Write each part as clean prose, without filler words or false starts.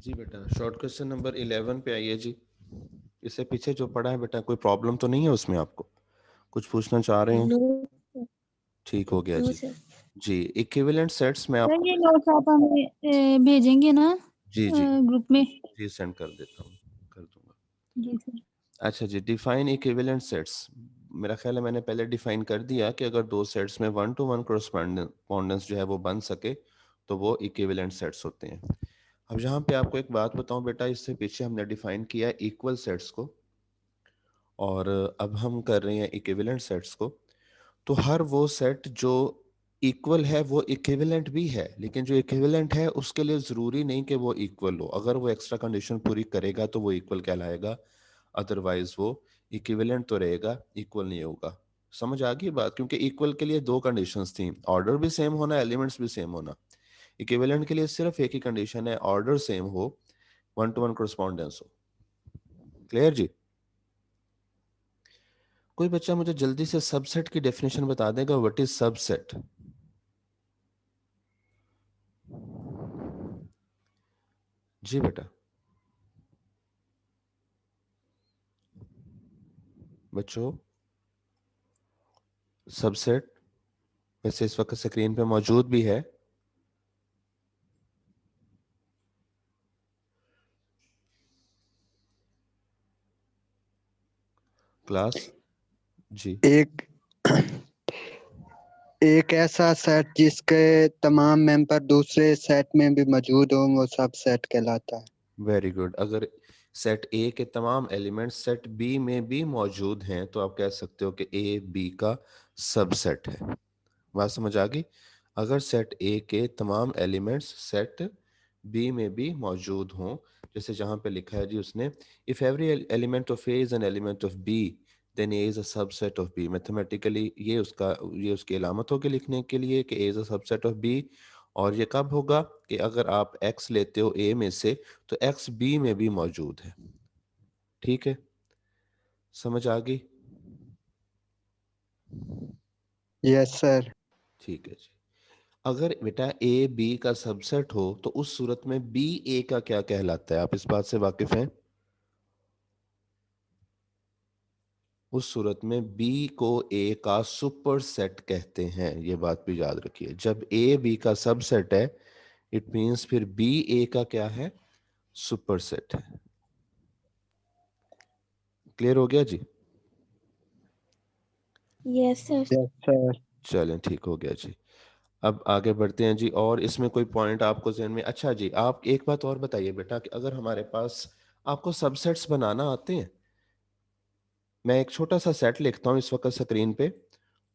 जी बेटा, short question number 11 पे आइए जी। इससे पीछे जो पढ़ा है बेटा, कोई प्रॉब्लम तो नहीं है उसमें? आपको कुछ पूछना चाह रहे नो हो? ठीक हो गया जी। सर। जी, इक्विवेलेंट सेट्स में सर आपको ये नोट्स आप हमें भेजेंगे ना जी जी ग्रुप में? जी सेंड कर देता हूँ, कर दूंगा। जी सर। अच्छा जी, डिफाइन इक्विवेलेंट सेट्स। मेरा ख्याल है मैंने पहले डिफाइन कर दिया कि अगर दो सेट्स में 1-to-1 कोरस्पॉन्डेंस जो है वो बन सके तो वो इक्विवेलेंट सेट्स होते हैं। अब यहाँ पे आपको एक बात बताऊं बेटा, इससे पीछे हमने डिफाइन किया है इक्वल सेट्स को, और अब हम कर रहे हैं इक्विवेलेंट सेट्स को। तो हर वो सेट जो इक्वल है वो इक्विवेलेंट भी है, लेकिन जो इक्विवेलेंट है उसके लिए जरूरी नहीं कि वो इक्वल हो। अगर वो एक्स्ट्रा कंडीशन पूरी करेगा तो वो इक्वल कहलाएगा, अदरवाइज वो इक्विवेलेंट तो रहेगा, इक्वल नहीं होगा। समझ आ गई बात? क्योंकि इक्वल के लिए दो कंडीशंस थी, ऑर्डर भी सेम होना, एलिमेंट्स भी सेम होना। इक्विवेलेंट के लिए सिर्फ एक ही कंडीशन है, ऑर्डर सेम हो, 1-to-1 कोरस्पॉन्डेंस हो। क्लियर जी? कोई बच्चा मुझे जल्दी से सबसेट की डेफिनेशन बता देगा, व्हाट इज सबसेट? जी बेटा। बच्चों, सबसेट वैसे इस वक्त स्क्रीन पे मौजूद भी है। क्लास जी। एक ऐसा सेट जिसके तमाम मेंबर दूसरे सेट में भी मौजूद हों वो सब सेट कहलाता है। Very good. अगर सेट ए के तमाम एलिमेंट्स सेट बी में भी मौजूद हैं तो आप कह सकते हो कि ए बी का सबसेट है। बात समझ आ गई? अगर सेट ए के तमाम एलिमेंट्स सेट बी में भी मौजूद हों, जैसे जहां पे लिखा है जी उसने, if every element of A is an element of B then A is a subset of B. Mathematically ये उसकी अलामत होगी लिखने के लिए कि A is a subset of B. और ये कब होगा कि अगर आप x लेते हो a में से तो x b में भी मौजूद है। ठीक है, समझ आ गई? Yes sir. ठीक है जी। अगर बेटा a b का सबसेट हो तो उस सूरत में b a का क्या कहलाता है? आप इस बात से वाकिफ हैं? उस सूरत में b को a का सुपर सेट कहते हैं, ये बात भी याद रखिए। जब a b का सबसेट है इट मींस फिर b a का क्या है? सुपर सेट है। क्लियर हो गया जी? Yes sir. Yes sir. चलें, ठीक हो गया जी। अब आगे बढ़ते हैं जी। और इसमें कोई पॉइंट आपको ज़हन में? अच्छा जी, आप एक बात और बताइए बेटा कि अगर हमारे पास, आपको सबसेट्स बनाना आते हैं? मैं एक छोटा सा सेट लिखता हूँ इस वक्त स्क्रीन पे,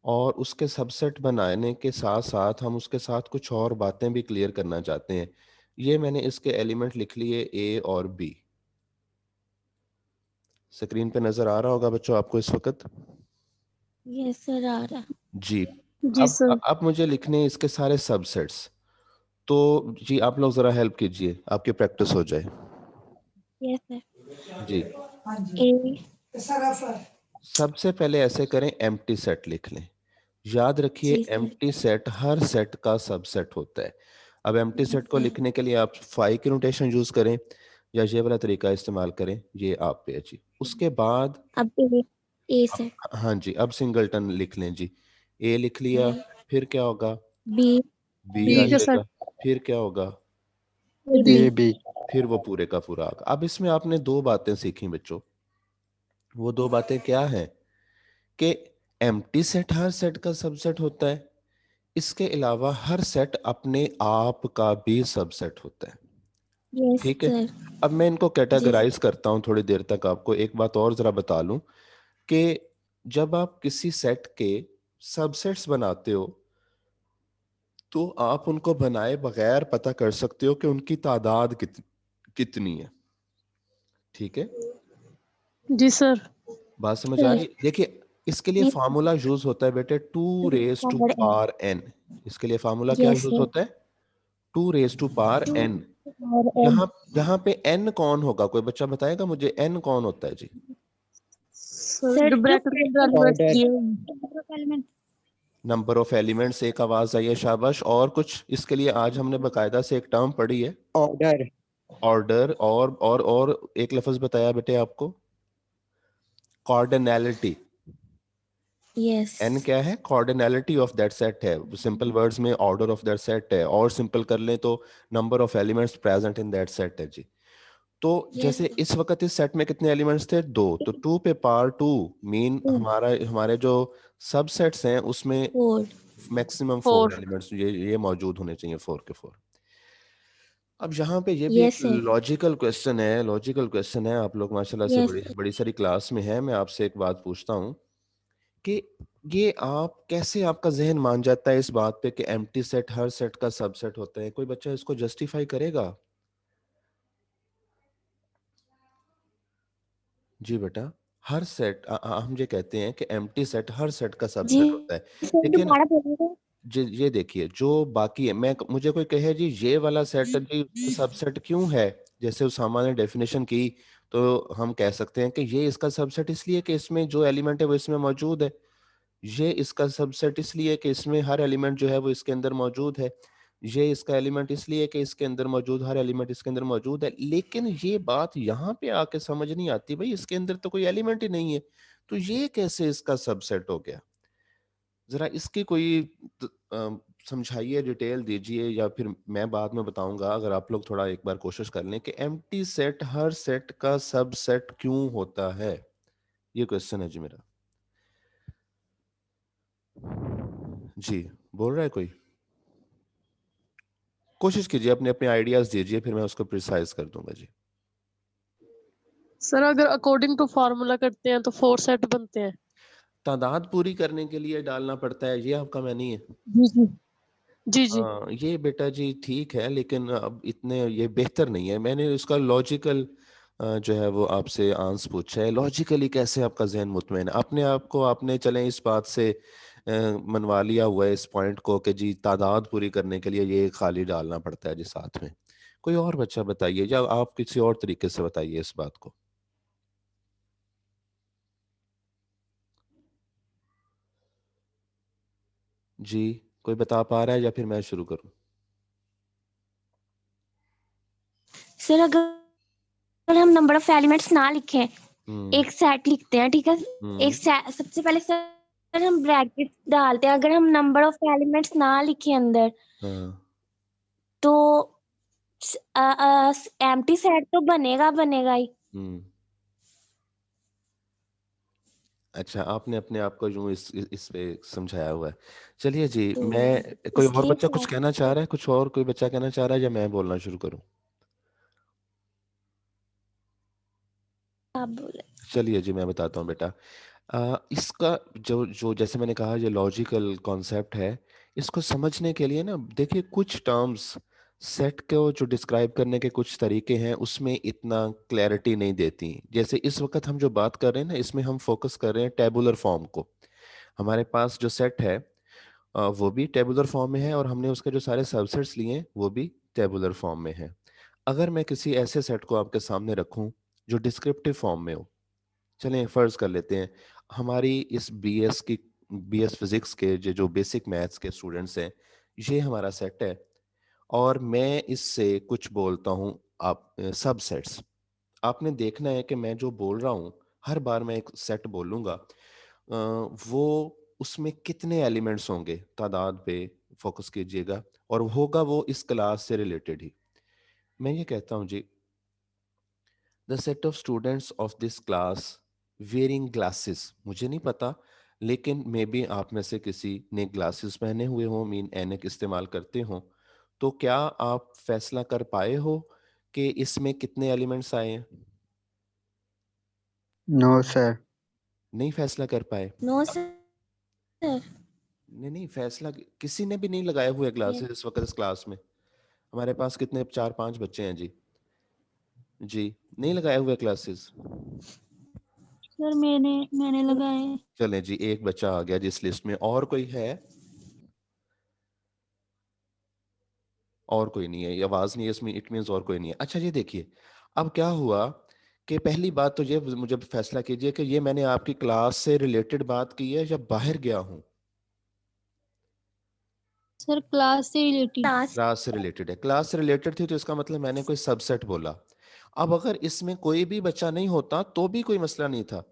और उसके सबसेट बनाने के साथ साथ हम उसके साथ कुछ और बातें भी क्लियर करना चाहते हैं। ये मैंने इसके एलिमेंट लिख लिए ए और बी। स्क्रीन पे नजर आ रहा होगा बच्चों आपको इस वक्त? यस सर आ रहा। जी। जी सर। अब मुझे लिखने हैं इसके सारे सबसेट्स। तो जी आप लोग जरा हेल्प कीजिए, आपकी प्रैक्टिस हो जाए। Yes sir. जी, ए। सबसे पहले ऐसे करें, एम्प्टी सेट लिख लें। याद रखिए जी सर। एम्प्टी सेट हर सेट का सबसेट होता है। अब एम्प्टी सेट को लिखने के लिए आप फाई की नोटेशन यूज करें या ये वाला तरीका इस्तेमाल करें, ये आप पे है जी। उसके बाद अब ए सर। हाँ जी, अब सिंगलटन लिख लें जी। ए लिख लिया, फिर क्या होगा? बी। बी आ जाएगा, फिर क्या होगा? बी। ये भी। फिर वो पूरे का पूरा आ गया। अब इसमें आपने दो बातें सीखी बच्चों। वो दो बातें क्या हैं? कि एम्प्टी सेट हर सेट का सबसेट होता है, इसके अलावा हर सेट अपने आप का भी सबसेट होता है। यस ठीक है, सर। अब मैं इनको जी सर। कैटेगराइज करता हूं थोड़ी देर तक। आपको एक बात और जरा बता लूं कि जब आप किसी सेट के सबसेट्स बनाते हो तो आप उनको बनाए बगैर पता कर सकते हो कि उनकी तादाद कितनी है। ठीक है, जी सर। बात समझ आ रही है? देखिए, इसके लिए फार्मूला यूज होता है बेटे, 2 रेज टू पावर n। इसके लिए फार्मूला क्या यस यूज सर। होता है? 2 रेज टू पावर n। और एन। यहाँ यहाँ पे n कौन होगा? कोई बच्चा बताएगा मुझे n कौन होता है जी? सर जो ब्रैकेट के अंदर एलिमेंट्स ऑर्डर। दिए हुए नंबर ऑफ एलिमेंट्स, एक आवाज आई है, शाबाश। और कुछ इसके लिए आज हमने बकायदा से एक टर्म पढ़ी है, ऑर्डर। ऑर्डर और एक लफ्ज बताया बेटे आपको, कॉर्डिनैलिटी। Yes. एन क्या है? कॉर्डिनैलिटी ऑफ दैट सेट है। सिंपल वर्ड्स में ऑर्डर ऑफ दैट सेट है, और सिंपल कर लें तो number of elements present in that set है जी। तो Yes. जैसे इस वक्त इस सेट में कितने एलिमेंट्स थे? 2। तो 2 पे पावर 2 मीन हमारे जो सबसेट्स हैं उसमें 4. मैक्सिमम 4 4 एलिमेंट्स ये मौजूद होने चाहिए, 4 के 4। अब यहाँ पे ये भी Yes, एक sir. लॉजिकल क्वेश्चन है, लॉजिकल क्वेश्चन है। आप लोग माशाल्लाह से Yes. बड़ी सारी क्लास में है। मैं आपसे एक बात पूछता हूँ कि ये आप कैसे, आपका जहन मान जाता है इस बात पे कि एम्प्टी सेट हर सेट का सबसेट होता है? कोई बच्चा इसको जस्टिफाई करेगा? जी बेटा, हर सेट हम ये कहते हैं कि एम्प्टी सेट हर सेट का जी सबसेट होता है। सर, देखिए ना, दोबारा बोलिएगा। ये देखिए, जो बाकी है, मैं मुझे कोई कहे जी ये वाला सेट जी सबसेट क्यों है, जैसे उसामा ने डेफिनेशन की, तो हम कह सकते हैं कि ये इसका सबसेट इसलिए कि इसमें जो एलिमेंट है वो इसमें मौजूद है। ये इसका सबसेट इसलिए कि इसमें हर एलिमेंट जो है वो इसके अंदर मौजूद है। ये इसका एलिमेंट इसलिए कि इसके अंदर मौजूद, हर एलिमेंट इसके अंदर मौजूद है। लेकिन ये बात यहाँ पे आके समझ नहीं आती, भाई इसके अंदर तो कोई एलिमेंट ही नहीं है, तो ये कैसे इसका सबसेट हो गया? जरा इसकी कोई समझाइए, डिटेल दीजिए, या फिर मैं बाद में बताऊंगा। अगर आप लोग थोड़ा एक बार कोशिश कर लें कि एम्प्टी सेट हर सेट का सबसेट क्यों होता है, ये क्वेश्चन है जी मेरा। जी, बोल रहा है कोई? कोशिश कीजिए, अपने अपने आइडियाज दीजिए, फिर मैं उसको प्रिसाइज कर दूंगा जी। सर, अगर अकॉर्डिंग टू फार्मूला करते हैं तो 4 सेट बनते हैं। तादाद पूरी करने के लिए डालना पड़ता है, ये आपका मैनी है। जी जी जी जी। हाँ ये बेटा जी ठीक है, लेकिन अब इतने ये बेहतर नहीं है। मैंने उसका लॉजिकल जो है वो आपसे आंसर पूछा है। लॉजिकली कैसे आपका जहन मुतमईन है? अपने आप को आपने चलें इस बात से मनवा लिया हुआ है इस पॉइंट को कि जी तादाद पूरी करने के लिए ये खाली डालना पड़ता है जी साथ में। कोई और बच्चा बताइए, या आप किसी और तरीके से बताइए इस बात को। जी, कोई बता पा रहा है या फिर मैं शुरू करूं? सर, अगर हम नंबर ऑफ एलिमेंट्स ना लिखें, एक सेट लिखते हैं, ठीक है। एक सबसे पहले सर हम ब्रैकेट डालते हैं। अगर हम नंबर ऑफ एलिमेंट्स ना लिखें अंदर, तो एम्प्टी सेट तो बनेगा ही। अच्छा, आपने अपने आप को यूं इस पे समझाया हुआ है। चलिए जी, तो मैं कोई और इसलिए बच्चा कुछ कहना चाह रहा है? कुछ और कोई बच्चा कहना चाह रहा है, या मैं बोलना शुरू करूं? आप बोले। चलिए जी, मैं बताता हूँ बेटा। इसका जो जो जैसे मैंने कहा, ये लॉजिकल कॉन्सेप्ट है। इसको समझने के लिए ना, देखिए कुछ टर्म्स सेट को जो डिस्क्राइब करने के कुछ तरीके हैं उसमें इतना क्लैरिटी नहीं देती। जैसे इस वक्त हम जो बात कर रहे हैं ना, इसमें हम फोकस कर रहे हैं टेबुलर फॉर्म को। हमारे पास जो सेट है वो भी टेबुलर फॉर्म में है, और हमने उसके जो सारे सबसेट्स लिए हैं वो भी टेबुलर फॉर्म में है। अगर मैं किसी ऐसे सेट को आपके सामने रखूं जो डिस्क्रिप्टिव फॉर्म में हो, चलें फर्ज कर लेते हैं हमारी इस बीएस फिजिक्स के जो बेसिक मैथ्स के स्टूडेंट्स हैं, ये हमारा सेट है, और मैं इससे कुछ बोलता हूँ आप सबसेट्स। आपने देखना है कि मैं जो बोल रहा हूँ, हर बार मैं एक सेट बोलूंगा, वो उसमें कितने एलिमेंट्स होंगे, तादाद पे फोकस कीजिएगा, और होगा वो इस क्लास से रिलेटेड ही। मैं ये कहता हूँ जी, the set of students of this class wearing glasses, मुझे नहीं पता, लेकिन मे बी आप में से किसी ने ग्लासेस पहने हुए हों, मीन ऐनक इस्तेमाल करते हों, तो क्या आप फैसला कर पाए हो कि इसमें कितने एलिमेंट्स आए हैं? No sir. नहीं फैसला कर पाए? No sir. नहीं नहीं, फैसला किसी ने भी नहीं लगाए हुए ग्लासेस इस वक्त इस क्लास में। हमारे पास कितने, 4-5 बच्चे हैं जी। जी, नहीं लगाए हुए क्लासेस? सर, मैंने लगाए। चलें जी, एक बच्चा आ गया जिस लिस्ट में। और कोई है? और कोई नहीं है, ये आवाज नहीं है इसमें, इट मींस और कोई नहीं है। अच्छा ये देखिए, अब क्या हुआ कि पहली बात तो ये मुझे फैसला कीजिए कि ये मैंने आपकी क्लास से रिलेटेड बात की है या बाहर गया हूं। सर क्लास से रिलेटेड। क्लास क्लास से रिलेटेड है, क्लास से रिलेटेड थी तो इसका मतलब मैंने कोई सबसेट बोला। अब अगर इसमें कोई भी बच्चा नहीं होता तो भी कोई मसला नहीं था।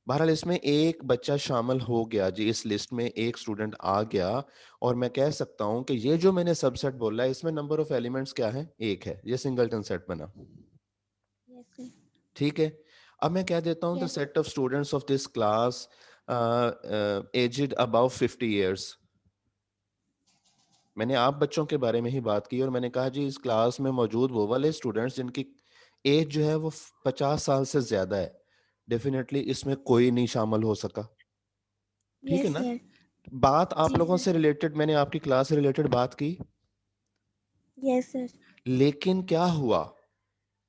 बहरहाल इसमें एक बच्चा शामिल हो गया जी, इस लिस्ट में एक स्टूडेंट आ गया और मैं कह सकता हूं कि ये जो मैंने सबसेट बोला है इसमें नंबर ऑफ एलिमेंट्स क्या है, एक है, ये सिंगलटन सेट बना। ठीक है, अब मैं कह देता हूं the set of students of this class aged about 50 years. मैंने आप बच्चों के बारे में ही बात की और मैंने कहा जी इस क्लास में मौजूद वो वाले स्टूडेंट्स जिनकी एज जो है वो 50 साल से ज्यादा है, डेफिनेटली इसमें कोई नहीं शामिल हो सका। ठीक है ना, बात आप लोगों से रिलेटेड, मैंने आपकी क्लास से रिलेटेड बात की। Yes sir. लेकिन क्या हुआ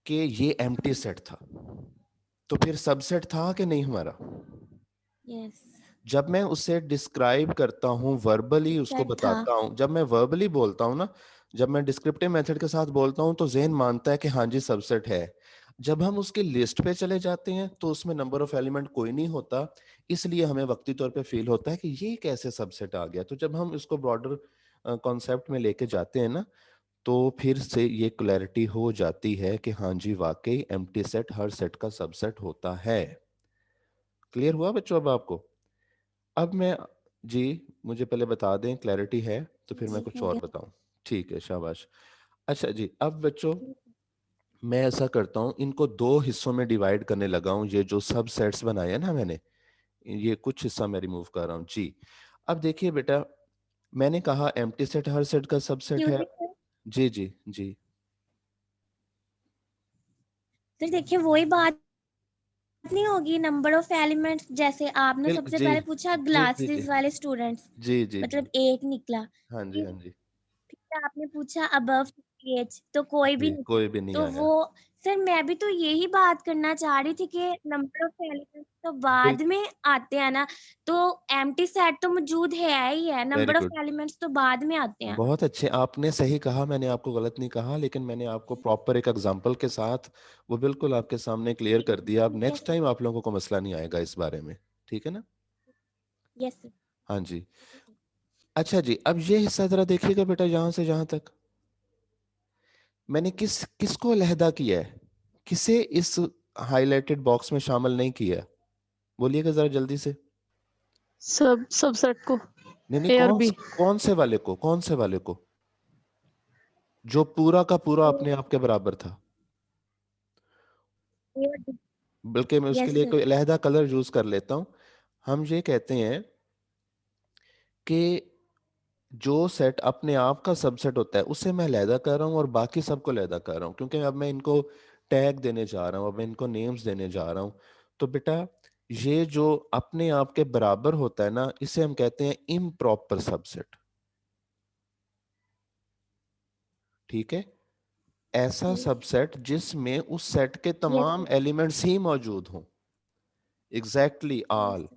कि ये एम्प्टी सेट था, तो फिर सबसेट था कि नहीं हमारा? यस। जब मैं उसे डिस्क्राइब करता हूँ वर्बली, उसको बताता हूँ, जब मैं वर्बली बोलता हूँ ना, जब मैं डिस्क्रिप्टिव मेथड के साथ बोलता हूँ तो ज़हन मानता है कि हाँ जी सबसेट है। जब हम उसकी लिस्ट पे चले जाते हैं तो उसमें नंबर ऑफ एलिमेंट कोई नहीं होता, इसलिए हमें वक्ती तौर पे फील होता है कि ये कैसे सबसेट आ गया। तो जब हम इसको ब्रॉडर कॉन्सेप्ट में लेके जाते हैं ना, तो फिर से ये क्लैरिटी हो जाती है कि हाँ जी वाकई एम्प्टी सेट हर सेट का सबसेट होता है। क्लियर हुआ बच्चों अब आपको? अब मैं जी, मुझे पहले बता दें क्लैरिटी है तो फिर मैं कुछ और बताऊं। ठीक है, शाबाश। अच्छा जी, अब बच्चों मैं ऐसा करता हूं, इनको दो हिस्सों में डिवाइड करने लगा हूं। ये जो सब सेट्स बनाए हैं ना मैंने, ये कुछ हिस्सा मैं रिमूव कर रहा हूं जी। अब देखिए बेटा, मैंने कहा एम्प्टी सेट हर सेट का सबसेट है। जी जी जी सर देखिए वही बात नहीं होगी, नंबर ऑफ एलिमेंट्स जैसे आपने सबसे जी पहले पूछा जी जी जी ग्लासेस वाले स्टूडेंट्स, जी जी जी, मतलब एक निकला। हाँ जी हाँ जी फिर आपने पूछा अबव 50 एज, तो कोई भी जी, नहीं। कोई भी नहीं तो आया। वो सर मैं भी तो यही बात करना चाह रही थी कि नंबर ऑफ एलिमेंट्स तो बाद में आते हैं ना, तो एम्प्टी सेट तो मौजूद है ही है, very number of good, elements तो बाद में आते हैं। बहुत अच्छे, आपने सही कहा, मैंने आपको गलत नहीं कहा, लेकिन मैंने आपको प्रॉपर एक एग्जांपल के साथ वो बिल्कुल आपके सामने क्लियर कर दिया। अब नेक्स्ट टाइम आप लोगों को मसला नहीं आएगा इस बारे में, ठीक है ना? Yes sir. हाँ जी। अच्छा जी, अब ये हिस्सा जरा देखिएगा बेटा, यहाँ से जहां तक मैंने किसको अलहदा किया है, किसे इस हाईलाइटेड बॉक्स में शामिल नहीं किया, बोलिएगा जरा जल्दी से। सब सबसेट को। नहीं नहीं, ए और बी। कौन से वाले को, कौन से वाले को, जो पूरा का पूरा अपने आप के बराबर था? बल्कि मैं उसके यस लिए सर। कोई अलहदा कलर यूज कर लेता हूं। हम ये कहते हैं कि जो सेट अपने आप का सबसेट होता है उसे मैं अलहदा कर रहा हूं और बाकी सबको अलहदा कर रहा हूं, क्योंकि अब मैं इनको टैग देने जा रहा हूं, अब मैं इनको नेम्स देने जा रहा हूं। तो बेटा ये जो अपने आप के बराबर होता है ना, इसे हम कहते हैं इम्प्रॉपर सबसेट। ठीक है, ऐसा सबसेट जिसमें उस सेट के तमाम एलिमेंट्स ही मौजूद हों, एग्जैक्टली ऑल,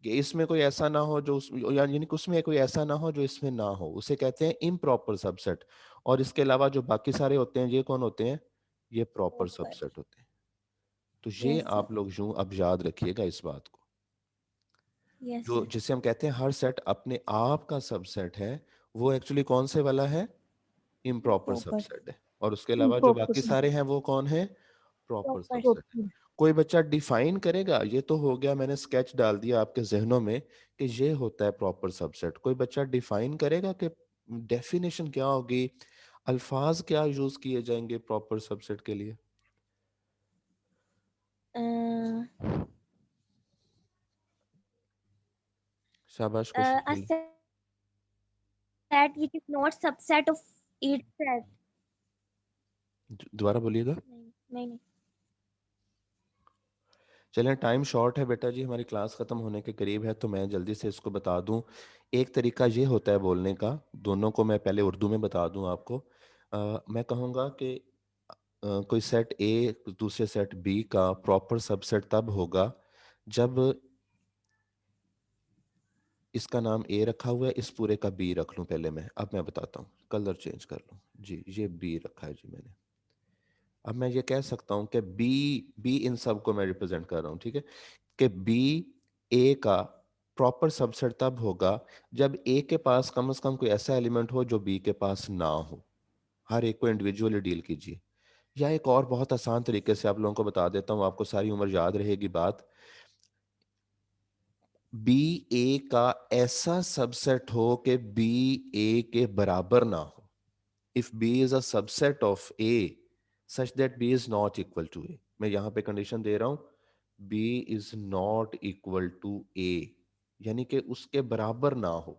कि इसमें कोई ऐसा ना हो जो यानी कि उसमें कोई ऐसा ना हो जो इसमें ना हो, उसे कहते हैं इम्प्रॉपर सबसेट। और इसके अलावा जो बाकी सारे होते हैं ये कौन होते हैं? ये प्रॉपर सबसेट होते हैं। तो ये आप लोग यूं अब याद रखिएगा इस बात को, जो जिसे हम कहते हैं हर सेट अपने आप का सबसेट है, वो एक्चुअली कौन से वाला है? इम्प्रॉपर सबसेट है। और उसके अलावा जो बाकी सारे हैं वो कौन है? प्रॉपर सबसेट है। कोई बच्चा डिफाइन करेगा? ये तो हो गया, मैंने स्केच डाल दिया आपके जहनों में कि ये होता है प्रॉपर सबसेट। कोई बच्चा डिफाइन करेगा कि डेफिनेशन क्या होगी, अल्फाज क्या यूज किए जाएंगे प्रॉपर सबसेट के लिए? शाबाश, कोशिश a कीजिए। set which is not subset of its set। दोबारा बोलिएगा। नहीं। चलें, टाइम शॉर्ट है बेटा जी, हमारी क्लास ख़त्म होने के करीब है, तो मैं जल्दी से इसको बता दूं। एक तरीका ये होता है बोलने का, दोनों को मैं पहले उर्दू में बता दूं आपको। मैं कहूँगा कि कोई सेट ए दूसरे सेट बी का प्रॉपर सबसेट तब होगा जब इसका नाम ए रखा हुआ है, इस पूरे का बी रख लूं पहले मैं। अब मैं बताता हूँ, कलर चेंज कर लूं जी, ये बी रखा है जी मैंने। अब मैं ये कह सकता हूँ कि बी इन सब को मैं रिप्रेजेंट कर रहा हूँ, ठीक है, कि बी ए का प्रॉपर सबसेट तब होगा जब ए के पास कम से कम कोई ऐसा एलिमेंट हो जो बी के पास ना हो। हर एक को इंडिविजुअली डील कीजिए। या एक और बहुत आसान तरीके से आप लोगों को बता देता हूँ, आपको सारी उम्र याद रहेगी बात। बी ए का ऐसा सबसेट हो कि बी ए के बराबर ना हो। If B is a subset of A such that B is not equal to A, मैं यहां पे कंडीशन दे रहा हूं, B is not equal to A, यानी कि उसके बराबर ना हो।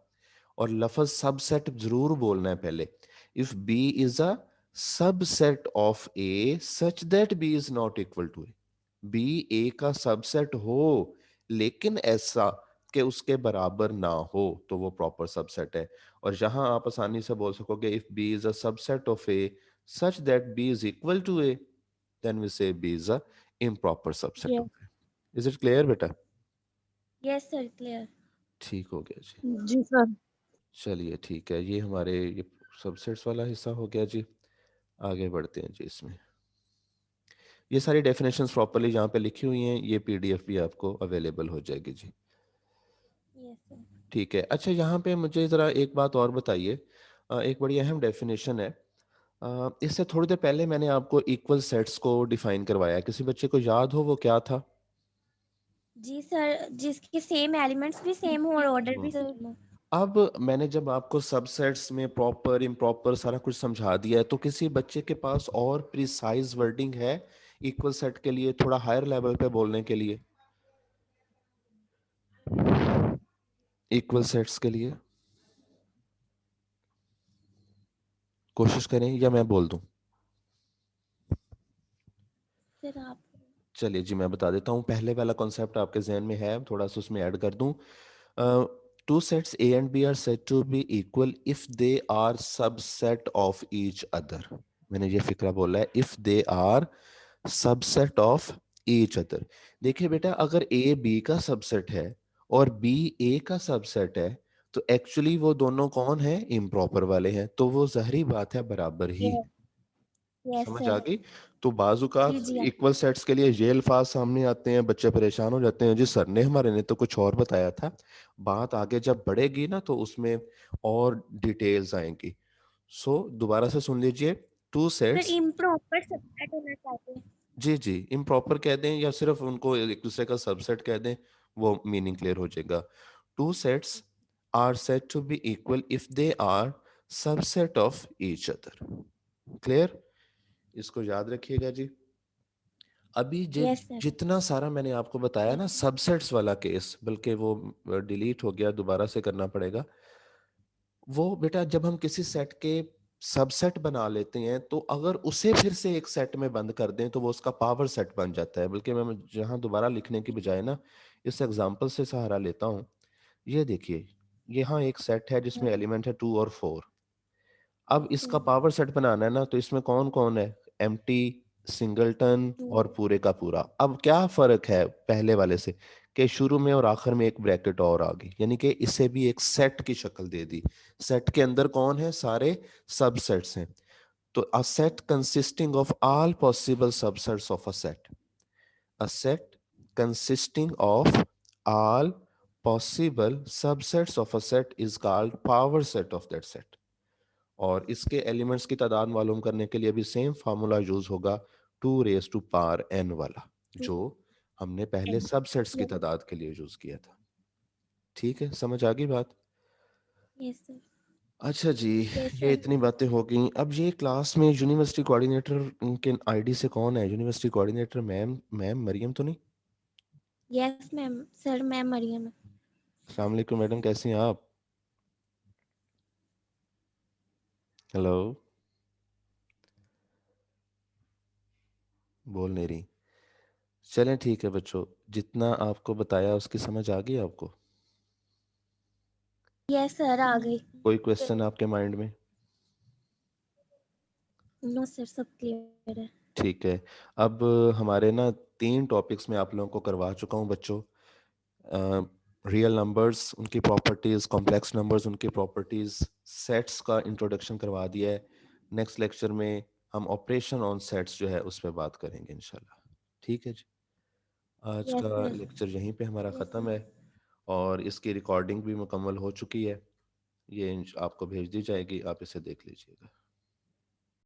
और लफ्ज सबसेट जरूर बोलना है पहले। If B is a subset of A such that B is not equal to A, B A का सबसेट हो लेकिन ऐसा कि उसके बराबर ना हो तो वो प्रॉपर सबसेट है। और जहां आप आसानी से बोल सकोगे if B is a subset of A such that B is equal to A, then we say B is a improper subset Yes. of A. Is it clear बेटा? Yes sir clear. ठीक हो गया जी। जी sir. चलिए ठीक है, ये हमारे ये सबसेट्स वाला हिस्सा हो गया जी। आगे बढ़ते हैं जी। इसमें ये सारी डेफिनेशंस प्रॉपर्ली यहाँ पे लिखी हुई हैं, ये PDF भी आपको अवेलेबल हो जाएगी जी। Yes sir. ठीक है। अच्छा, यहाँ पे मुझे ज़रा एक बात और बताइए। एक बड़ी अहम डेफिनेशन है। इससे थोड़ी देर पहले मैंने आपको इक्वल सेट्स को डिफाइन करवाया, किसी बच्चे को याद हो वो क्या था? जी सर, जिसके सेम एलिमेंट्स भी सेम हो और ऑर्डर भी सेम हो। अब मैंने जब आपको सबसेट्स में प्रॉपर इम्प्रॉपर सारा कुछ समझा दिया है, तो किसी बच्चे के पास और प्रिसाइज वर्डिंग है इक्वल सेट के लिए, थोड़ा हायर लेवल पे बोलने के लिए, इक्वल सेट्स के लिए कोशिश करें या मैं बोल दूं? फिर आप। चलिए जी, मैं बता देता हूँ। पहले वाला कॉन्सेप्ट आपके जहन में है, थोड़ा सा उसमें ऐड कर दूं। Two sets A and B are said to be equal if they are subset of each other. मैंने ये फिक्रा बोला है, if they are subset of each other। देखिए बेटा, अगर A B का सबसेट है और B A का सबसेट है तो एक्चुअली वो दोनों कौन है? इम्प्रॉपर वाले हैं, तो वो ज़ाहिरी बात है बराबर ही है। यस समझ आ सर। गई? तो बाजू का जी जी। इक्वल सेट्स के लिए ये अल्फाज सामने आते हैं, बच्चे परेशान हो जाते हैं, जी सर ने हमारे ने तो कुछ और बताया था। बात आगे जब बढ़ेगी ना तो उसमें और डिटेल्स आएंगी। सो दोबारा से सुन लीजिए। Two sir sets, improper subset होना चाहिए। जी जी, इम्प्रॉपर कह दें या सिर्फ उनको एक दूसरे का सबसेट कह दें, वो मीनिंग क्लियर हो जाएगा। Two sets are said to be equal if they are subset of each other. Clear? इसको याद रखिएगा जी। अभी यस सर। जितना सारा मैंने आपको बताया ना सबसेट्स वाला केस, बल्कि वो डिलीट हो गया, दोबारा से करना पड़ेगा। वो बेटा जब हम किसी सेट के सबसेट बना लेते हैं तो अगर उसे फिर से एक सेट में बंद कर दें तो वो उसका पावर सेट बन जाता है। बल्कि मैं जहां दोबारा लिखने की बजाय ना इस एग्जांपल से सहारा लेता हूँ। ये देखिए, यहाँ एक सेट है जिसमें एलिमेंट है 2 और 4। अब इसका पावर सेट बनाना है ना, तो इसमें कौन कौन है? एम्प्टी, सिंगलटन और पूरे का पूरा। अब क्या फर्क है पहले वाले से कि शुरू में और आखिर में एक ब्रैकेट और आ गई, यानी कि इसे भी एक सेट की शक्ल दे दी। सेट के अंदर कौन है? सारे सबसेट्स हैं। तो a set consisting of all possible subsets of a set, a set consisting of all possible subsets of a set is called power set of that set. और इसके एलिमेंट्स की तादाद मालूम करने के लिए भी सेम फार्मूला यूज होगा, 2 रेज टू पावर n वाला, जो हमने पहले सबसेट्स की तादाद के लिए यूज किया था। ठीक है, समझ आ गई बात? Yes sir. अच्छा जी, यस ये सर। इतनी बातें हो गई। अब ये क्लास में यूनिवर्सिटी कोऑर्डिनेटर के आईडी से कौन है? यूनिवर्सिटी कोऑर्डिनेटर मैम मरियम तो नहीं? Yes ma'am sir, ma'am Maryam. अस्सलाम वालेकुम मैडम, कैसी हैं आप? हेलो, बोल नहीं रही। चलें ठीक है बच्चों, जितना आपको बताया उसकी समझ आ गई आपको? यस सर आ गई। कोई क्वेश्चन आपके माइंड में? नो सर, सब क्लियर है। ठीक है। अब हमारे ना 3 टॉपिक्स में आप लोगों को करवा चुका हूँ बच्चों। रियल नंबर्स, उनकी प्रॉपर्टीज, कॉम्प्लेक्स नंबर्स, उनकी प्रॉपर्टीज, सेट्स का इंट्रोडक्शन करवा दिया है। नेक्स्ट लेक्चर में हम ऑपरेशन ऑन सेट्स जो है उस पर बात करेंगे इंशाल्लाह। ठीक है जी, आज यस का सर। लेक्चर यहीं पे हमारा ख़त्म है। और इसकी रिकॉर्डिंग भी मुकम्मल हो चुकी है, ये आपको भेज दी जाएगी, आप इसे देख लीजिएगा।